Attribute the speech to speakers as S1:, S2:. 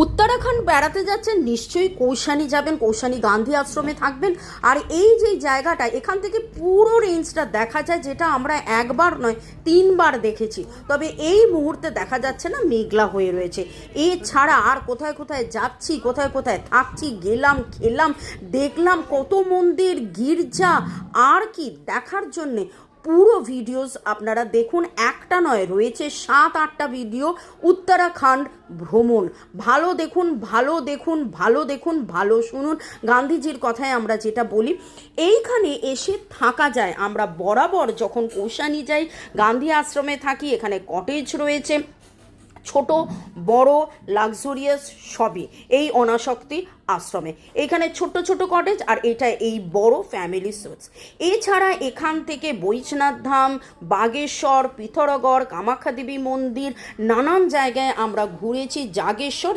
S1: উত্তরাখণ্ড বেড়াতে যাচ্ছেন, নিশ্চয়ই কৌশানি যাবেন, কৌশানি গান্ধী আশ্রমে থাকবেন। আর এই যে জায়গাটা, এখান থেকে পুরো রেঞ্জটা দেখা যায়, যেটা আমরা একবার নয় 3বার দেখেছি। তবে এই মুহূর্তে দেখা যাচ্ছে না, মেঘলা হয়ে রয়েছে। এছাড়া আর কোথায় কোথায় যাচ্ছি, কোথায় কোথায় থাকছি, গেলাম, খেলাম, দেখলাম কত মন্দির, গির্জা, আর কি দেখার জন্যে পুরো ভিডিওস আপনারা দেখুন। একটা নয়, রয়েছে 7-8টা ভিডিও উত্তরাখণ্ড ভ্রমণ। ভালো দেখুন, ভালো দেখুন, ভালো দেখুন, ভালো শুনুন। গান্ধীজির কথায় আমরা যেটা বলি, এইখানে এসে থাকা যায়। আমরা বরাবর যখন কৌশানি যাই, গান্ধী আশ্রমে থাকি। এখানে কটেজ রয়েছে, ছোট বড় লাক্সুরিয়াস সবই এই অনাসক্তি আশ্রমে। এইখানে ছোট ছোট কটেজ, আর এটা এই বড় ফ্যামিলি সুইটস। এছাড়া এখান থেকে বৈদ্যনাথ ধাম, বাগেশ্বর, পিথোরাগড়, কামাখ্যা দেবী মন্দির, নানান জায়গায় আমরা ঘুরেছি। জাগেশ্বর